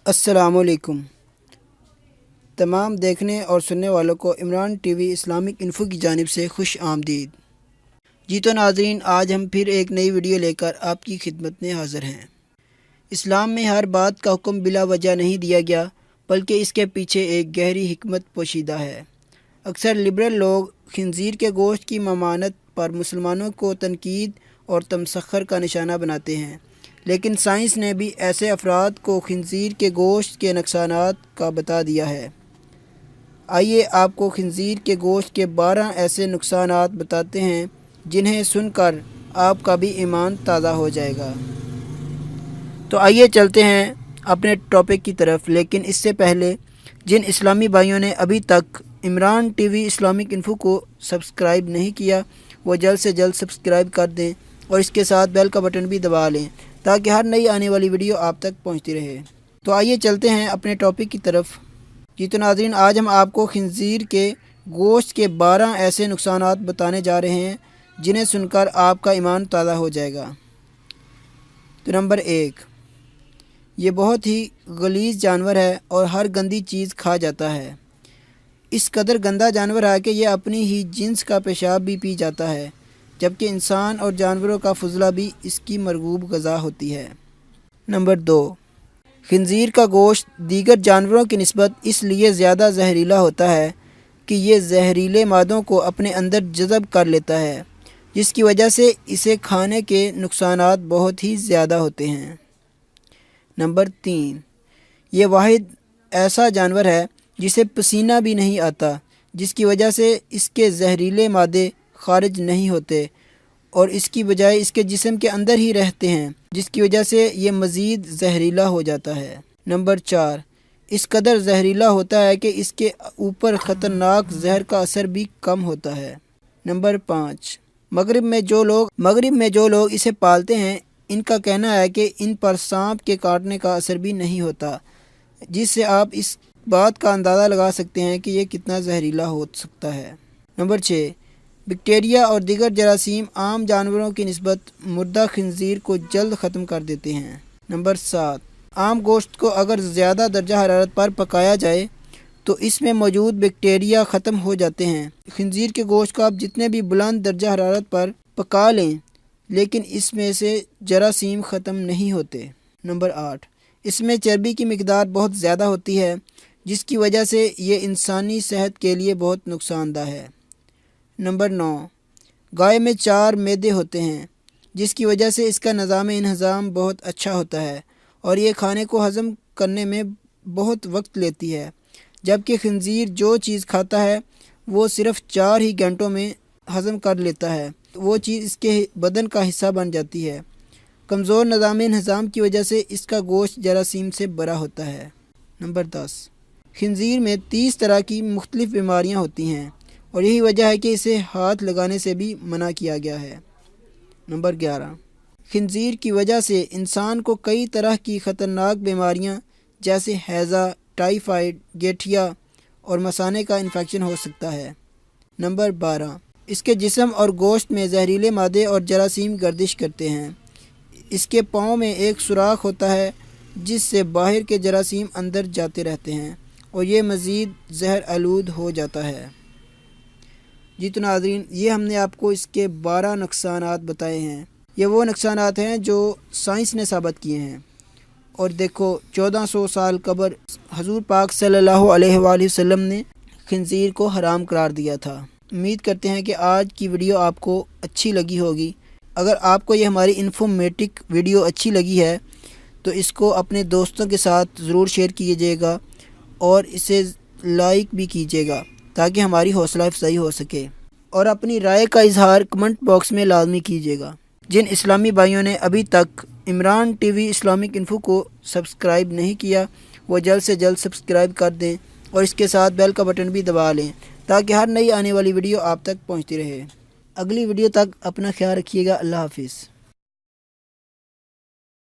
السلام علیکم تمام دیکھنے اور سننے والوں کو Imran T V Islamic info کی جانب سے خوش آمدید۔ جی تو ناظرین، آج ہم پھر ایک نئی ویڈیو لے کر آپ کی خدمت میں حاضر ہیں۔ اسلام میں ہر بات کا حکم بلا وجہ نہیں دیا گیا، بلکہ اس کے پیچھے ایک گہری حکمت پوشیدہ ہے۔ اکثر لبرل لوگ خنزیر کے گوشت کی ممانعت پر مسلمانوں کو تنقید اور تمسخر کا نشانہ بناتے ہیں، لیکن سائنس نے بھی ایسے افراد کو خنزیر کے گوشت کے نقصانات کا بتا دیا ہے۔ آئیے آپ کو خنزیر کے گوشت کے 12 ایسے نقصانات بتاتے ہیں جنہیں سن کر آپ کا بھی ایمان تازہ ہو جائے گا۔ تو آئیے چلتے ہیں اپنے ٹاپک کی طرف، لیکن اس سے پہلے جن اسلامی بھائیوں نے ابھی تک Imran T V Islamic info کو سبسکرائب نہیں کیا، وہ جلد سے جلد سبسکرائب کر دیں اور اس کے ساتھ بیل کا بٹن بھی دبا لیں تاکہ ہر نئی آنے والی ویڈیو آپ تک پہنچتی رہے۔ تو آئیے چلتے ہیں اپنے ٹاپک کی طرف۔ جی تو ناظرین، آج ہم آپ کو خنزیر کے گوشت کے 12 ایسے نقصانات بتانے جا رہے ہیں جنہیں سن کر آپ کا ایمان تازہ ہو جائے گا۔ تو نمبر 1، یہ بہت ہی غلیظ جانور ہے اور ہر گندی چیز کھا جاتا ہے۔ اس قدر گندا جانور ہے کہ یہ اپنی ہی جنس کا پیشاب بھی پی جاتا ہے، جبکہ انسان اور جانوروں کا فضلہ بھی اس کی مرغوب غذا ہوتی ہے۔ نمبر 2، خنزیر کا گوشت دیگر جانوروں کی نسبت اس لیے زیادہ زہریلا ہوتا ہے کہ یہ زہریلے مادوں کو اپنے اندر جذب کر لیتا ہے، جس کی وجہ سے اسے کھانے کے نقصانات بہت ہی زیادہ ہوتے ہیں۔ نمبر 3، یہ واحد ایسا جانور ہے جسے پسینہ بھی نہیں آتا، جس کی وجہ سے اس کے زہریلے مادے خارج نہیں ہوتے اور اس کی بجائے اس کے جسم کے اندر ہی رہتے ہیں، جس کی وجہ سے یہ مزید زہریلا ہو جاتا ہے۔ نمبر 4، اس قدر زہریلا ہوتا ہے کہ اس کے اوپر خطرناک زہر کا اثر بھی کم ہوتا ہے۔ نمبر 5، مغرب میں جو لوگ اسے پالتے ہیں، ان کا کہنا ہے کہ ان پر سانپ کے کاٹنے کا اثر بھی نہیں ہوتا، جس سے آپ اس بات کا اندازہ لگا سکتے ہیں کہ یہ کتنا زہریلا ہو سکتا ہے۔ نمبر 6، بیکٹیریا اور دیگر جراثیم عام جانوروں کی نسبت مردہ خنزیر کو جلد ختم کر دیتے ہیں۔ نمبر 7، عام گوشت کو اگر زیادہ درجہ حرارت پر پکایا جائے تو اس میں موجود بیکٹیریا ختم ہو جاتے ہیں۔ خنزیر کے گوشت کو آپ جتنے بھی بلند درجہ حرارت پر پکا لیں، لیکن اس میں سے جراثیم ختم نہیں ہوتے۔ نمبر 8، اس میں چربی کی مقدار بہت زیادہ ہوتی ہے، جس کی وجہ سے یہ انسانی صحت کے لیے بہت نقصان دہ ہے۔ نمبر 9، گائے میں 4 معدے ہوتے ہیں، جس کی وجہ سے اس کا نظام انہضام بہت اچھا ہوتا ہے اور یہ کھانے کو ہضم کرنے میں بہت وقت لیتی ہے، جبکہ خنزیر جو چیز کھاتا ہے وہ صرف 4 ہی گھنٹوں میں ہضم کر لیتا ہے، وہ چیز اس کے بدن کا حصہ بن جاتی ہے۔ کمزور نظام انہضام کی وجہ سے اس کا گوشت جراثیم سے بھرا ہوتا ہے۔ نمبر 10، خنزیر میں 30 طرح کی مختلف بیماریاں ہوتی ہیں اور یہی وجہ ہے کہ اسے ہاتھ لگانے سے بھی منع کیا گیا ہے۔ نمبر 11، خنزیر کی وجہ سے انسان کو کئی طرح کی خطرناک بیماریاں جیسے ہیضہ، ٹائیفائڈ، گیٹھیا اور مثانے کا انفیکشن ہو سکتا ہے۔ نمبر 12، اس کے جسم اور گوشت میں زہریلے مادے اور جراثیم گردش کرتے ہیں۔ اس کے پاؤں میں ایک سوراخ ہوتا ہے جس سے باہر کے جراثیم اندر جاتے رہتے ہیں اور یہ مزید زہر آلود ہو جاتا ہے۔ جی تو ناظرین، یہ ہم نے آپ کو اس کے 12 نقصانات بتائے ہیں۔ یہ وہ نقصانات ہیں جو سائنس نے ثابت کیے ہیں۔ اور دیکھو، 1400 سال قبل حضور پاک صلی اللہ علیہ وآلہ وسلم نے خنزیر کو حرام قرار دیا تھا۔ امید کرتے ہیں کہ آج کی ویڈیو آپ کو اچھی لگی ہوگی۔ اگر آپ کو یہ ہماری انفارمیٹک ویڈیو اچھی لگی ہے تو اس کو اپنے دوستوں کے ساتھ ضرور شیئر کیجیے گا اور اسے لائک بھی کیجیے گا تاکہ ہماری حوصلہ افزائی ہو سکے، اور اپنی رائے کا اظہار کمنٹ باکس میں لازمی کیجیے گا۔ جن اسلامی بھائیوں نے ابھی تک Imran T V Islamic info کو سبسکرائب نہیں کیا، وہ جلد سے جلد سبسکرائب کر دیں اور اس کے ساتھ بیل کا بٹن بھی دبا لیں تاکہ ہر نئی آنے والی ویڈیو آپ تک پہنچتی رہے۔ اگلی ویڈیو تک اپنا خیال رکھیے گا۔ اللہ حافظ۔